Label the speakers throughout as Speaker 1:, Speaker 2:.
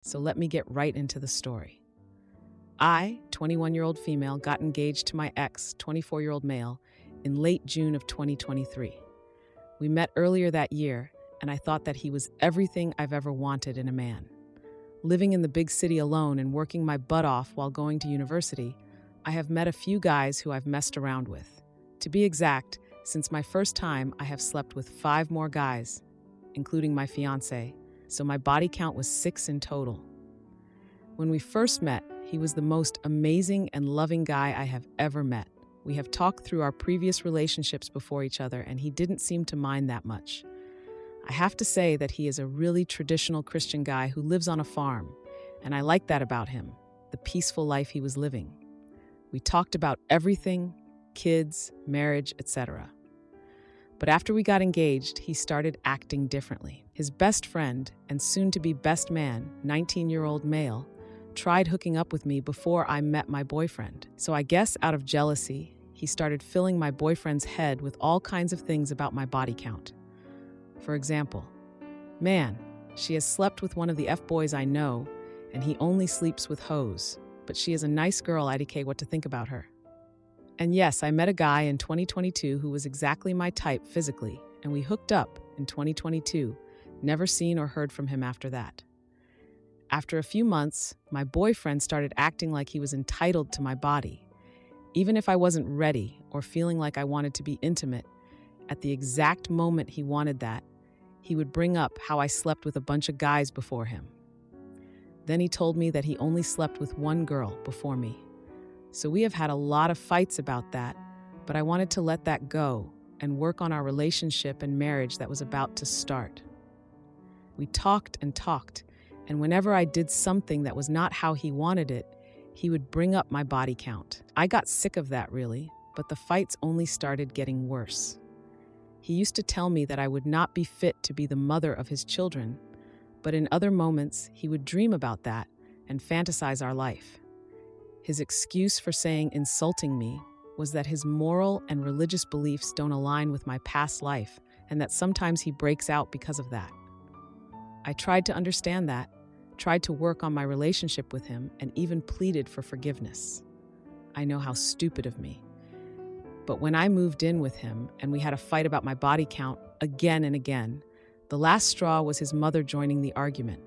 Speaker 1: so let me get right into the story. I, 21-year-old female, got engaged to my ex, 24-year-old male, in late June of 2023. We met earlier that year, and I thought that he was everything I've ever wanted in a man. Living in the big city alone and working my butt off while going to university, I have met a few guys who I've messed around with. To be exact, since my first time, I have slept with 5 more guys, including my fiancé, so my body count was 6 in total. When we first met, he was the most amazing and loving guy I have ever met. We have talked through our previous relationships before each other, and he didn't seem to mind that much. I have to say that he is a really traditional Christian guy who lives on a farm, and I like that about him, the peaceful life he was living. We talked about everything, kids, marriage, etc. But after we got engaged, he started acting differently. His best friend, and soon-to-be best man, 19-year-old male, tried hooking up with me before I met my boyfriend. So I guess out of jealousy, he started filling my boyfriend's head with all kinds of things about my body count. For example, man, she has slept with one of the F-boys I know, and he only sleeps with hoes. But she is a nice girl, IDK, what to think about her. And yes, I met a guy in 2022 who was exactly my type physically, and we hooked up in 2022, never seen or heard from him after that. After a few months, my boyfriend started acting like he was entitled to my body. Even if I wasn't ready or feeling like I wanted to be intimate, at the exact moment he wanted that, he would bring up how I slept with a bunch of guys before him. Then he told me that he only slept with one girl before me. So we have had a lot of fights about that, but I wanted to let that go and work on our relationship and marriage that was about to start. We talked and talked, and whenever I did something that was not how he wanted it, he would bring up my body count. I got sick of that, really, but the fights only started getting worse. He used to tell me that I would not be fit to be the mother of his children, but in other moments, he would dream about that and fantasize our life. His excuse for saying insulting me was that his moral and religious beliefs don't align with my past life, and that sometimes he breaks out because of that. I tried to understand that, tried to work on my relationship with him, and even pleaded for forgiveness. I know how stupid of me. But when I moved in with him and we had a fight about my body count again and again, the last straw was his mother joining the argument.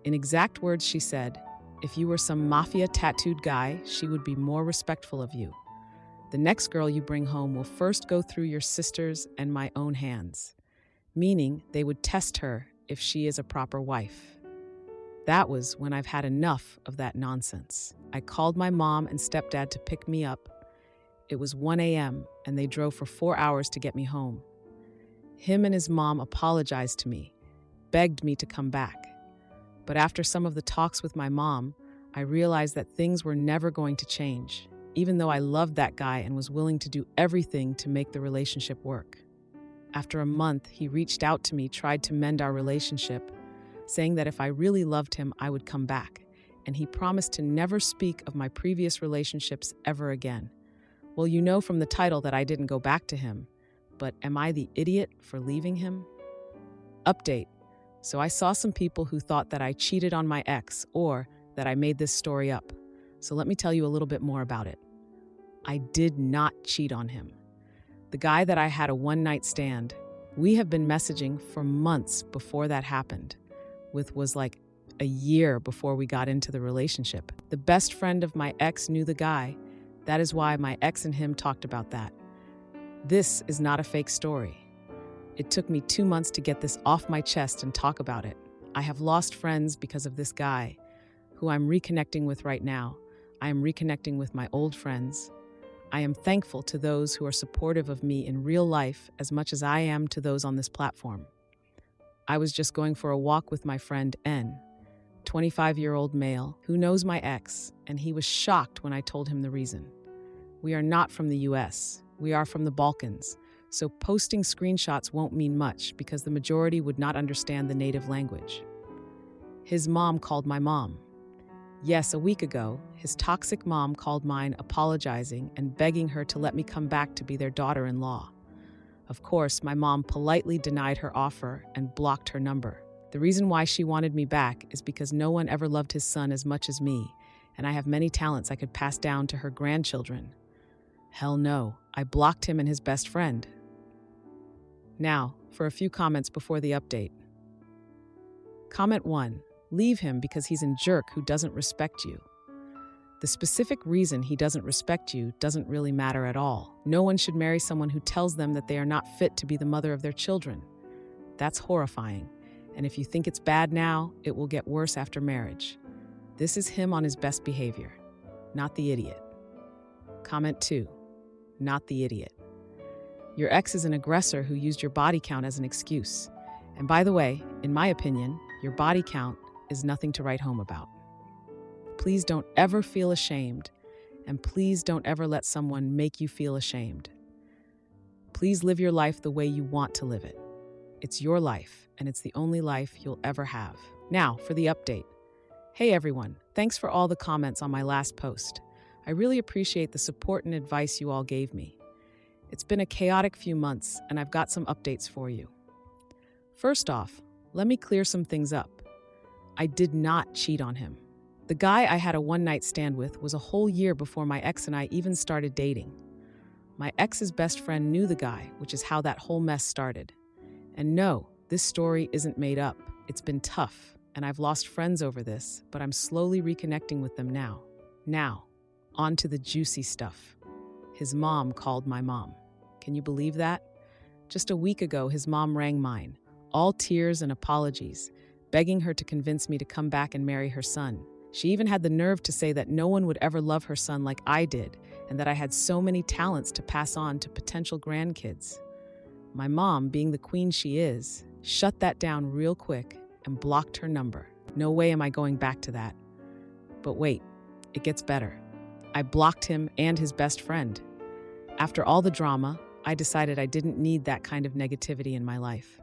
Speaker 1: In exact words, she said, "If you were some mafia tattooed guy, she would be more respectful of you. The next girl you bring home will first go through your sister's and my own hands," meaning they would test her if she is a proper wife. That was when I've had enough of that nonsense. I called my mom and stepdad to pick me up. It was 1 a.m. and they drove for 4 hours to get me home. Him and his mom apologized to me, begged me to come back. But after some of the talks with my mom, I realized that things were never going to change, even though I loved that guy and was willing to do everything to make the relationship work. After a month, he reached out to me, tried to mend our relationship, saying that if I really loved him, I would come back, and he promised to never speak of my previous relationships ever again. Well, you know from the title that I didn't go back to him, but am I the idiot for leaving him? Update. So I saw some people who thought that I cheated on my ex or that I made this story up. So let me tell you a little bit more about it. I did not cheat on him. The guy that I had a one-night stand, we have been messaging for months before that happened, was like a year before we got into the relationship. The best friend of my ex knew the guy. That is why my ex and him talked about that. This is not a fake story. It took me 2 months to get this off my chest and talk about it. I have lost friends because of this guy, who I'm reconnecting with right now. I am reconnecting with my old friends. I am thankful to those who are supportive of me in real life as much as I am to those on this platform. I was just going for a walk with my friend N, 25-year-old male, who knows my ex, and he was shocked when I told him the reason. We are not from the US. We are from the Balkans, so posting screenshots won't mean much because the majority would not understand the native language. His mom called my mom. Yes, a week ago, his toxic mom called mine apologizing and begging her to let me come back to be their daughter-in-law. Of course, my mom politely denied her offer and blocked her number. The reason why she wanted me back is because no one ever loved his son as much as me, and I have many talents I could pass down to her grandchildren. Hell no, I blocked him and his best friend. Now, for a few comments before the update. Comment 1. Leave him because he's a jerk who doesn't respect you. The specific reason he doesn't respect you doesn't really matter at all. No one should marry someone who tells them that they are not fit to be the mother of their children. That's horrifying. And if you think it's bad now, it will get worse after marriage. This is him on his best behavior, not the idiot. Comment 2. Not the idiot. Your ex is an aggressor who used your body count as an excuse. And by the way, in my opinion, your body count is nothing to write home about. Please don't ever feel ashamed, and please don't ever let someone make you feel ashamed. Please live your life the way you want to live it. It's your life, and it's the only life you'll ever have. Now, for the update. Hey everyone, thanks for all the comments on my last post. I really appreciate the support and advice you all gave me. It's been a chaotic few months, and I've got some updates for you. First off, let me clear some things up. I did not cheat on him. The guy I had a one-night stand with was a whole year before my ex and I even started dating. My ex's best friend knew the guy, which is how that whole mess started. And no, this story isn't made up. It's been tough, and I've lost friends over this, but I'm slowly reconnecting with them now. Now, on to the juicy stuff. His mom called my mom. Can you believe that? Just a week ago, his mom rang mine, all tears and apologies, begging her to convince me to come back and marry her son. She even had the nerve to say that no one would ever love her son like I did, and that I had so many talents to pass on to potential grandkids. My mom, being the queen she is, shut that down real quick and blocked her number. No way am I going back to that. But wait, it gets better. I blocked him and his best friend. After all the drama, I decided I didn't need that kind of negativity in my life.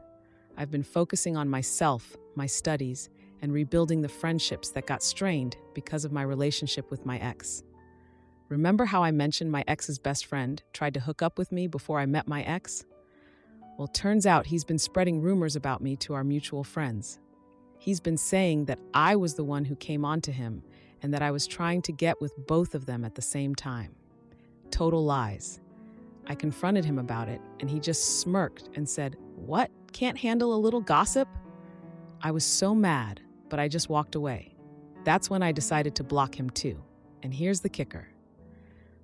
Speaker 1: I've been focusing on myself, my studies, and rebuilding the friendships that got strained because of my relationship with my ex. Remember how I mentioned my ex's best friend tried to hook up with me before I met my ex? Well, turns out he's been spreading rumors about me to our mutual friends. He's been saying that I was the one who came onto him and that I was trying to get with both of them at the same time. Total lies. I confronted him about it, and he just smirked and said, "What? Can't handle a little gossip?" I was so mad, but I just walked away. That's when I decided to block him too. And here's the kicker.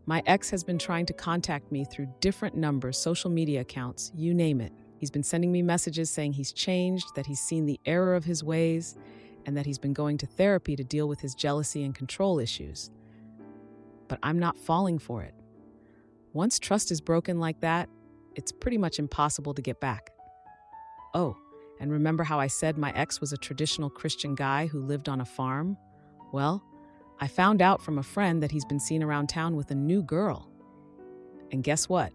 Speaker 1: My ex has been trying to contact me through different numbers, social media accounts, you name it. He's been sending me messages saying he's changed, that he's seen the error of his ways, and that he's been going to therapy to deal with his jealousy and control issues. But I'm not falling for it. Once trust is broken like that, it's pretty much impossible to get back. Oh, and remember how I said my ex was a traditional Christian guy who lived on a farm? Well, I found out from a friend that he's been seen around town with a new girl. And guess what?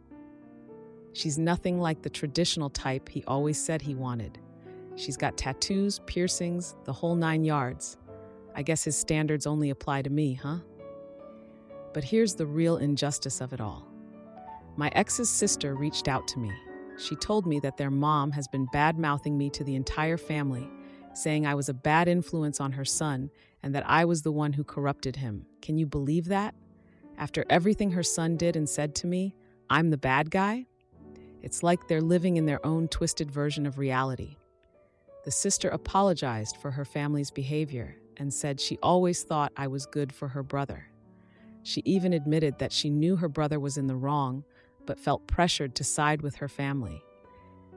Speaker 1: She's nothing like the traditional type he always said he wanted. She's got tattoos, piercings, the whole 9 yards. I guess his standards only apply to me, huh? But here's the real injustice of it all. My ex's sister reached out to me. She told me that their mom has been bad-mouthing me to the entire family, saying I was a bad influence on her son and that I was the one who corrupted him. Can you believe that? After everything her son did and said to me, I'm the bad guy? It's like they're living in their own twisted version of reality. The sister apologized for her family's behavior and said she always thought I was good for her brother. She even admitted that she knew her brother was in the wrong, but felt pressured to side with her family.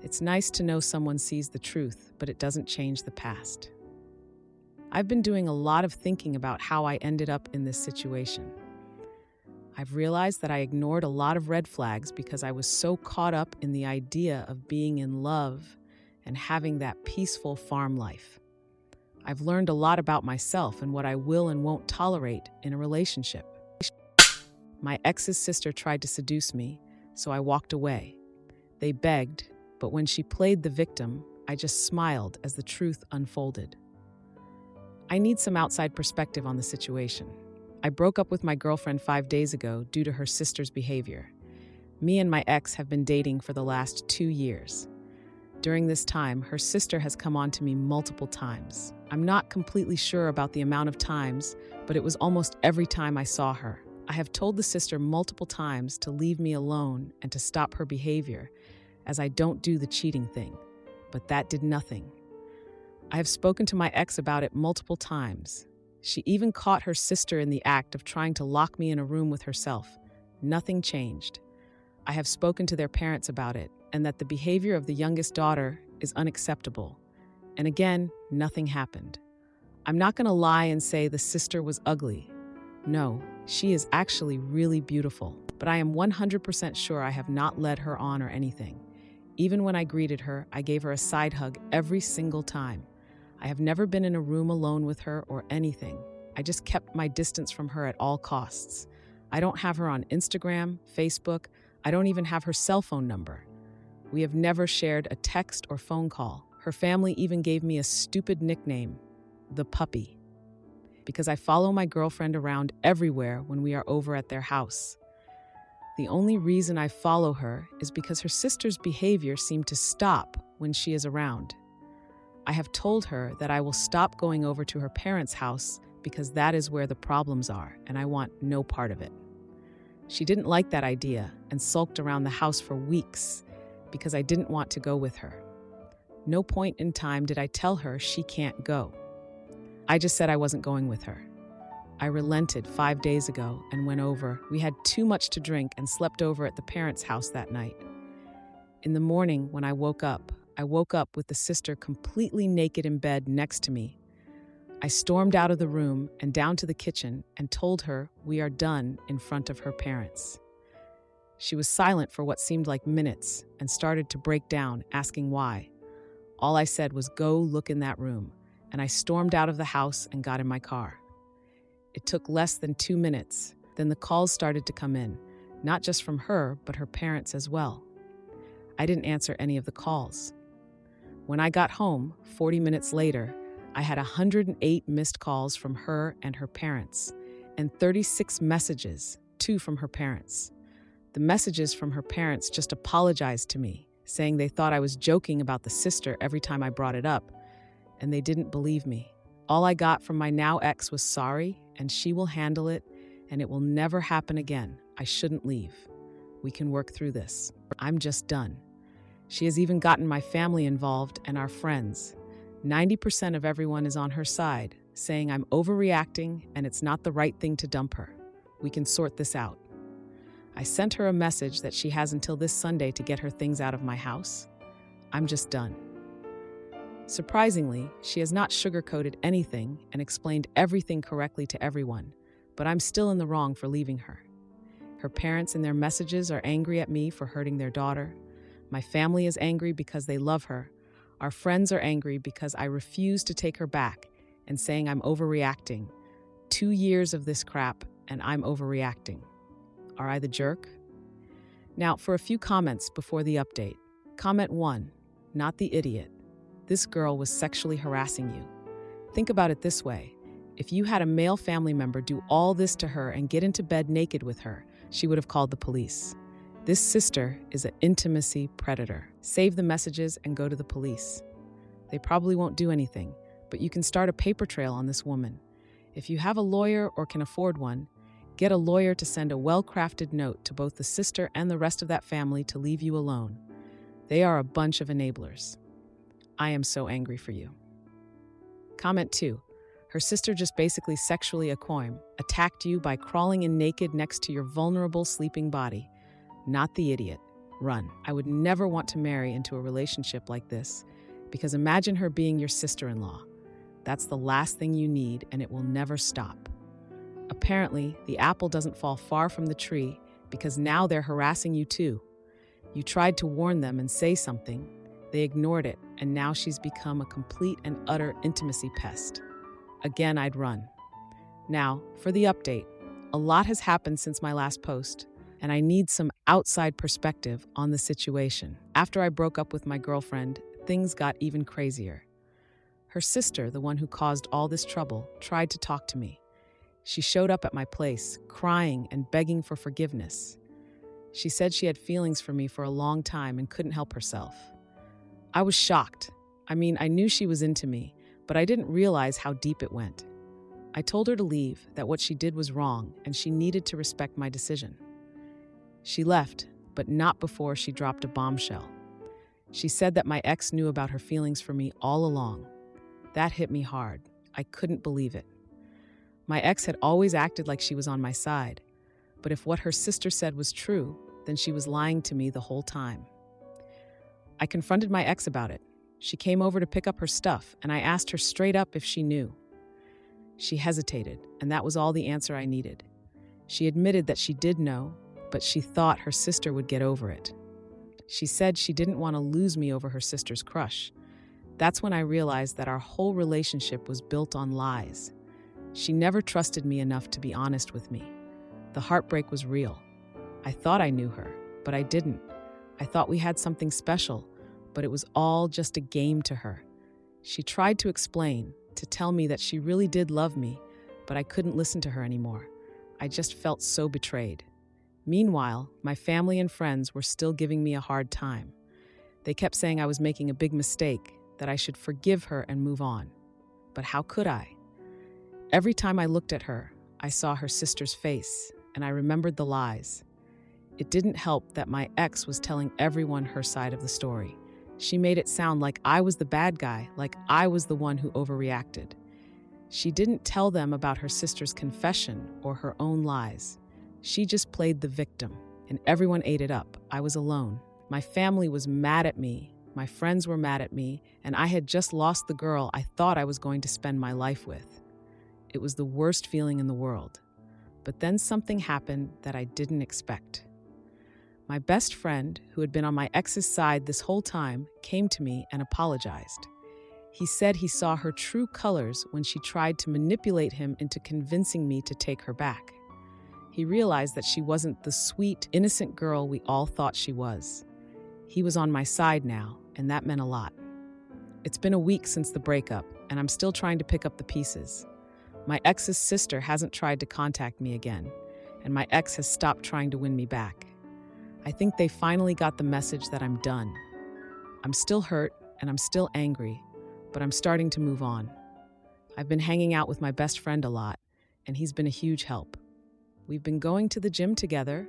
Speaker 1: It's nice to know someone sees the truth, but it doesn't change the past. I've been doing a lot of thinking about how I ended up in this situation. I've realized that I ignored a lot of red flags because I was so caught up in the idea of being in love and having that peaceful farm life. I've learned a lot about myself and what I will and won't tolerate in a relationship. My ex's sister tried to seduce me, so I walked away. They begged, but when she played the victim, I just smiled as the truth unfolded. I need some outside perspective on the situation. I broke up with my girlfriend 5 days ago due to her sister's behavior. Me and my ex have been dating for the last 2 years. During this time, her sister has come on to me multiple times. I'm not completely sure about the amount of times, but it was almost every time I saw her. I have told the sister multiple times to leave me alone and to stop her behavior, as I don't do the cheating thing, but that did nothing. I have spoken to my ex about it multiple times. She even caught her sister in the act of trying to lock me in a room with herself. Nothing changed. I have spoken to their parents about it, and that the behavior of the youngest daughter is unacceptable. And again, nothing happened. I'm not going to lie and say the sister was ugly. No, she is actually really beautiful, but I am 100% sure I have not led her on or anything. Even when I greeted her, I gave her a side hug every single time. I have never been in a room alone with her or anything. I just kept my distance from her at all costs. I don't have her on Instagram, Facebook. I don't even have her cell phone number. We have never shared a text or phone call. Her family even gave me a stupid nickname, the puppy, because I follow my girlfriend around everywhere when we are over at their house. The only reason I follow her is because her sister's behavior seemed to stop when she is around. I have told her that I will stop going over to her parents' house because that is where the problems are, and I want no part of it. She didn't like that idea and sulked around the house for weeks because I didn't want to go with her. No point in time did I tell her she can't go. I just said I wasn't going with her. I relented 5 days ago and went over. We had too much to drink and slept over at the parents' house that night. In the morning, when I woke up with the sister completely naked in bed next to me. I stormed out of the room and down to the kitchen and told her we are done in front of her parents. She was silent for what seemed like minutes and started to break down, asking why. All I said was, "Go look in that room," and I stormed out of the house and got in my car. It took less than 2 minutes. Then the calls started to come in, not just from her, but her parents as well. I didn't answer any of the calls. When I got home, 40 minutes later, I had 108 missed calls from her and her parents, and 36 messages, 2 from her parents. The messages from her parents just apologized to me, saying they thought I was joking about the sister every time I brought it up, and they didn't believe me. All I got from my now ex was sorry, and she will handle it, and it will never happen again. I shouldn't leave. We can work through this. I'm just done. She has even gotten my family involved and our friends. 90% of everyone is on her side, saying I'm overreacting and it's not the right thing to dump her. We can sort this out. I sent her a message that she has until this Sunday to get her things out of my house. I'm just done. Surprisingly, she has not sugarcoated anything and explained everything correctly to everyone, but I'm still in the wrong for leaving her. Her parents in their messages are angry at me for hurting their daughter. My family is angry because they love her. Our friends are angry because I refuse to take her back and saying I'm overreacting. 2 years of this crap and I'm overreacting. Are I the jerk? Now, for a few comments before the update. Comment 1, not the idiot. This girl was sexually harassing you. Think about it this way. If you had a male family member do all this to her and get into bed naked with her, she would have called the police. This sister is an intimacy predator. Save the messages and go to the police. They probably won't do anything, but you can start a paper trail on this woman. If you have a lawyer or can afford one, get a lawyer to send a well-crafted note to both the sister and the rest of that family to leave you alone. They are a bunch of enablers. I am so angry for you. Comment 2. Her sister just basically sexually attacked you by crawling in naked next to your vulnerable sleeping body. Not the idiot. Run. I would never want to marry into a relationship like this, because imagine her being your sister-in-law. That's the last thing you need, and it will never stop. Apparently, the apple doesn't fall far from the tree, because now they're harassing you too. You tried to warn them and say something. They ignored it, and now she's become a complete and utter intimacy pest. Again, I'd run. Now, for the update. A lot has happened since my last post, and I need some outside perspective on the situation. After I broke up with my girlfriend, things got even crazier. Her sister, the one who caused all this trouble, tried to talk to me. She showed up at my place, crying and begging for forgiveness. She said she had feelings for me for a long time and couldn't help herself. I was shocked. I mean, I knew she was into me, but I didn't realize how deep it went. I told her to leave, that what she did was wrong, and she needed to respect my decision. She left, but not before she dropped a bombshell. She said that my ex knew about her feelings for me all along. That hit me hard. I couldn't believe it. My ex had always acted like she was on my side, but if what her sister said was true, then she was lying to me the whole time. I confronted my ex about it. She came over to pick up her stuff, and I asked her straight up if she knew. She hesitated, and that was all the answer I needed. She admitted that she did know, but she thought her sister would get over it. She said she didn't want to lose me over her sister's crush. That's when I realized that our whole relationship was built on lies. She never trusted me enough to be honest with me. The heartbreak was real. I thought I knew her, but I didn't. I thought we had something special, but it was all just a game to her. She tried to explain, to tell me that she really did love me, but I couldn't listen to her anymore. I just felt so betrayed. Meanwhile, my family and friends were still giving me a hard time. They kept saying I was making a big mistake, that I should forgive her and move on. But how could I? Every time I looked at her, I saw her sister's face, and I remembered the lies. It didn't help that my ex was telling everyone her side of the story. She made it sound like I was the bad guy, like I was the one who overreacted. She didn't tell them about her sister's confession or her own lies. She just played the victim, and everyone ate it up. I was alone. My family was mad at me, my friends were mad at me, and I had just lost the girl I thought I was going to spend my life with. It was the worst feeling in the world. But then something happened that I didn't expect. My best friend, who had been on my ex's side this whole time, came to me and apologized. He said he saw her true colors when she tried to manipulate him into convincing me to take her back. He realized that she wasn't the sweet, innocent girl we all thought she was. He was on my side now, and that meant a lot. It's been a week since the breakup, and I'm still trying to pick up the pieces. My ex's sister hasn't tried to contact me again, and my ex has stopped trying to win me back. I think they finally got the message that I'm done. I'm still hurt, and I'm still angry, but I'm starting to move on. I've been hanging out with my best friend a lot, and he's been a huge help. We've been going to the gym together,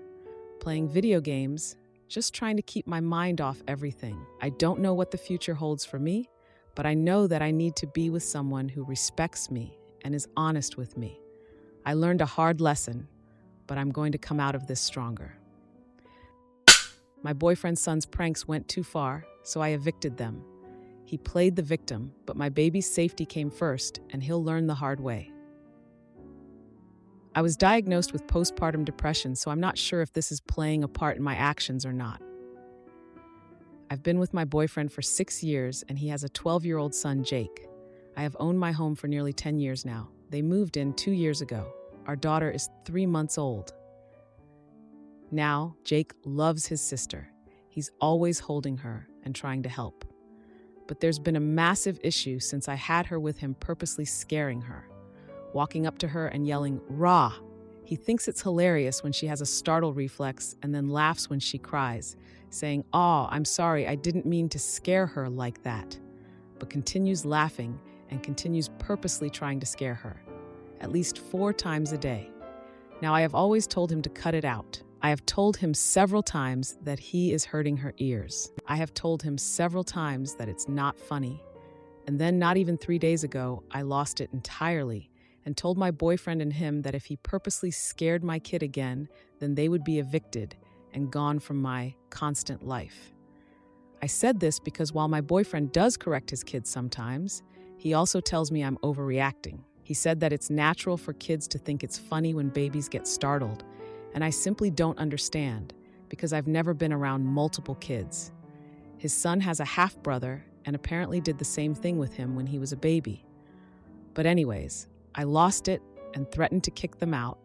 Speaker 1: playing video games, just trying to keep my mind off everything. I don't know what the future holds for me, but I know that I need to be with someone who respects me and is honest with me. I learned a hard lesson, but I'm going to come out of this stronger. My boyfriend's son's pranks went too far, so I evicted them. He played the victim, but my baby's safety came first, and he'll learn the hard way. I was diagnosed with postpartum depression, so I'm not sure if this is playing a part in my actions or not. I've been with my boyfriend for 6 years, and he has a 12-year-old son, Jake. I have owned my home for nearly 10 years now. They moved in 2 years ago. Our daughter is 3 months old. Now, Jake loves his sister. He's always holding her and trying to help. But there's been a massive issue since I had her with him purposely scaring her, walking up to her and yelling, "Rah!" He thinks it's hilarious when she has a startle reflex and then laughs when she cries, saying, "Oh, I'm sorry, I didn't mean to scare her like that," but continues laughing and continues purposely trying to scare her, at least 4 times a day. Now, I have always told him to cut it out. I have told him several times that he is hurting her ears. I have told him several times that it's not funny. And then not even 3 days ago, I lost it entirely and told my boyfriend and him that if he purposely scared my kid again, then they would be evicted and gone from my constant life. I said this because while my boyfriend does correct his kids sometimes, he also tells me I'm overreacting. He said that it's natural for kids to think it's funny when babies get startled, and I simply don't understand because I've never been around multiple kids. His son has a half-brother and apparently did the same thing with him when he was a baby. But anyways, I lost it and threatened to kick them out,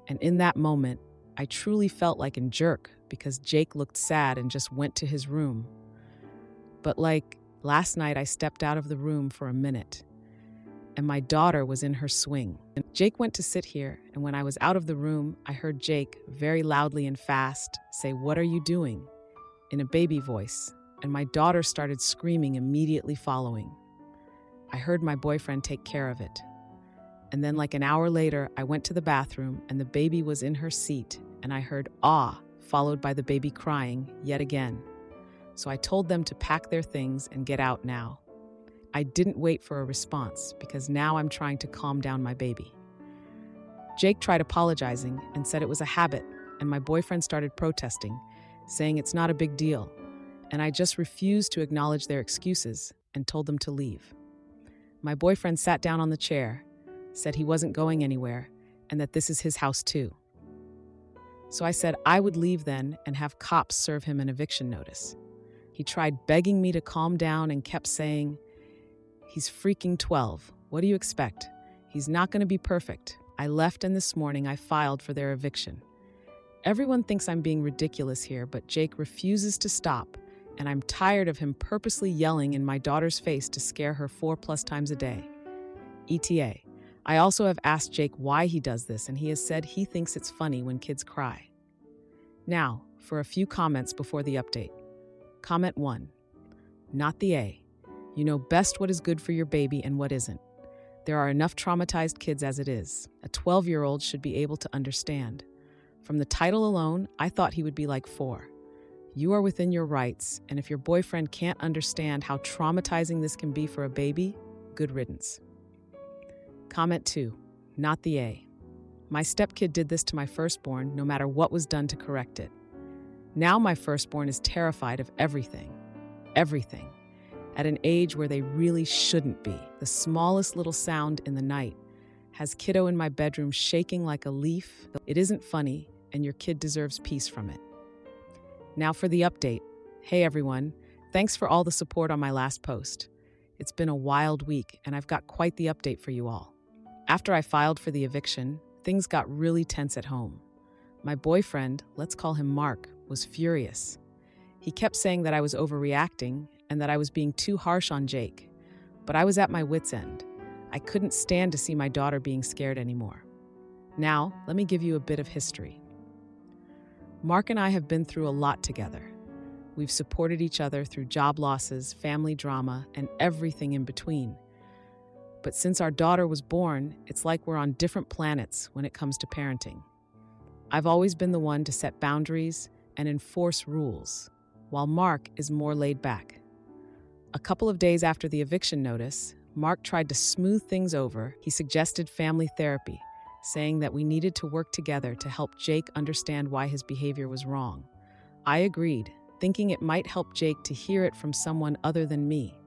Speaker 1: and in that moment, I truly felt like a jerk because Jake looked sad and just went to his room. But last night I stepped out of the room for a minute, and my daughter was in her swing. And Jake went to sit here, and when I was out of the room, I heard Jake very loudly and fast say, "What are you doing?" in a baby voice. and my daughter started screaming immediately following. I heard my boyfriend take care of it. And then like an hour later, I went to the bathroom and the baby was in her seat, and I heard "ah," followed by the baby crying yet again. So I told them to pack their things and get out now. I didn't wait for a response because now I'm trying to calm down my baby. Jake tried apologizing and said it was a habit, and my boyfriend started protesting, saying it's not a big deal, and I just refused to acknowledge their excuses and told them to leave. My boyfriend sat down on the chair, said he wasn't going anywhere, and that this is his house too. So I said I would leave then and have cops serve him an eviction notice. He tried begging me to calm down and kept saying, "He's freaking 12. What do you expect? He's not going to be perfect." I left, and this morning I filed for their eviction. Everyone thinks I'm being ridiculous here, but Jake refuses to stop, and I'm tired of him purposely yelling in my daughter's face to scare her 4+ times a day. ETA. I also have asked Jake why he does this, and he has said he thinks it's funny when kids cry. Now, for a few comments before the update. Comment 1. Not the A. You know best what is good for your baby and what isn't. There are enough traumatized kids as it is. A 12-year-old should be able to understand. From the title alone, I thought he would be like 4. You are within your rights, and if your boyfriend can't understand how traumatizing this can be for a baby, good riddance. Comment 2. Not the A. My stepkid did this to my firstborn no matter what was done to correct it. Now my firstborn is terrified of everything. Everything. At an age where they really shouldn't be. The smallest little sound in the night has kiddo in my bedroom shaking like a leaf. It isn't funny, and your kid deserves peace from it. Now for the update. Hey everyone, thanks for all the support on my last post. It's been a wild week, and I've got quite the update for you all. After I filed for the eviction, things got really tense at home. My boyfriend, let's call him Mark, was furious. He kept saying that I was overreacting and that I was being too harsh on Jake, but I was at my wit's end. I couldn't stand to see my daughter being scared anymore. Now, let me give you a bit of history. Mark and I have been through a lot together. We've supported each other through job losses, family drama, and everything in between. But since our daughter was born, it's like we're on different planets when it comes to parenting. I've always been the one to set boundaries and enforce rules, while Mark is more laid back. A couple of days after the eviction notice, Mark tried to smooth things over. He suggested family therapy, saying that we needed to work together to help Jake understand why his behavior was wrong. I agreed, thinking it might help Jake to hear it from someone other than me.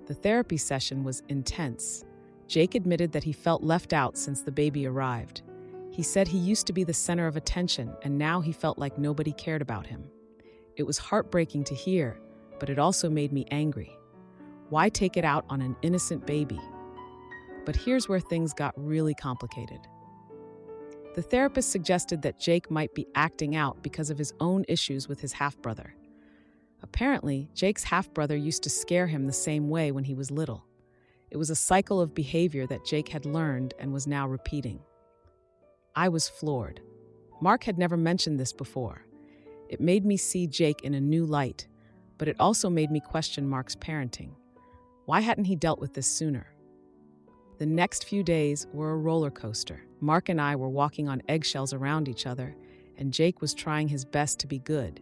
Speaker 1: The therapy session was intense. Jake admitted that he felt left out since the baby arrived. He said he used to be the center of attention, and now he felt like nobody cared about him. It was heartbreaking to hear, but it also made me angry. Why take it out on an innocent baby? But here's where things got really complicated. The therapist suggested that Jake might be acting out because of his own issues with his half-brother. Apparently, Jake's half-brother used to scare him the same way when he was little. It was a cycle of behavior that Jake had learned and was now repeating. I was floored. Mark had never mentioned this before. It made me see Jake in a new light, but it also made me question Mark's parenting. Why hadn't he dealt with this sooner? The next few days were a roller coaster. Mark and I were walking on eggshells around each other, and Jake was trying his best to be good.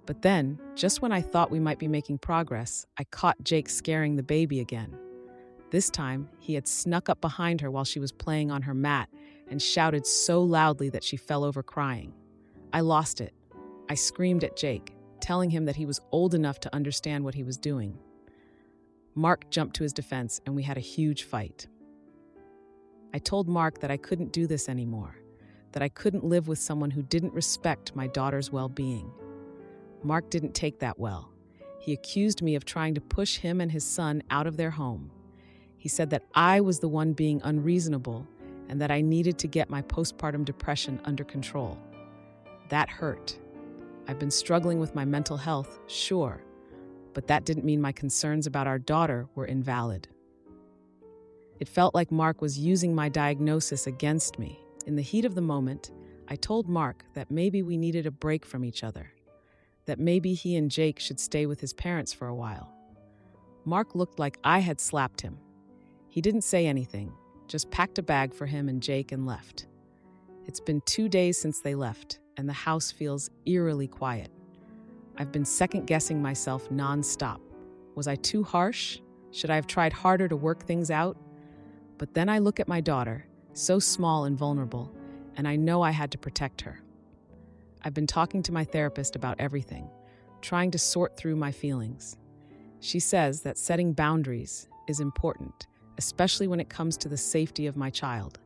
Speaker 1: But then, just when I thought we might be making progress, I caught Jake scaring the baby again. This time, he had snuck up behind her while she was playing on her mat and shouted so loudly that she fell over crying. I lost it. I screamed at Jake, telling him that he was old enough to understand what he was doing. Mark jumped to his defense, and we had a huge fight. I told Mark that I couldn't do this anymore, that I couldn't live with someone who didn't respect my daughter's well-being. Mark didn't take that well. He accused me of trying to push him and his son out of their home. He said that I was the one being unreasonable and that I needed to get my postpartum depression under control. That hurt. I've been struggling with my mental health, sure, but that didn't mean my concerns about our daughter were invalid. It felt like Mark was using my diagnosis against me. In the heat of the moment, I told Mark that maybe we needed a break from each other, that maybe he and Jake should stay with his parents for a while. Mark looked like I had slapped him. He didn't say anything, just packed a bag for him and Jake and left. It's been 2 days since they left, and the house feels eerily quiet. I've been second-guessing myself nonstop. Was I too harsh? Should I have tried harder to work things out? But then I look at my daughter, so small and vulnerable, and I know I had to protect her. I've been talking to my therapist about everything, trying to sort through my feelings. She says that setting boundaries is important, especially when it comes to the safety of my child.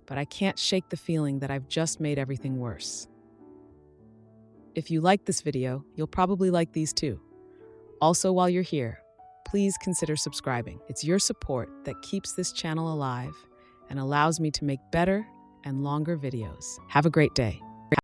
Speaker 1: But I can't shake the feeling that I've just made everything worse. If you like this video, you'll probably like these too. Also, while you're here, please consider subscribing. It's your support that keeps this channel alive and allows me to make better and longer videos. Have a great day.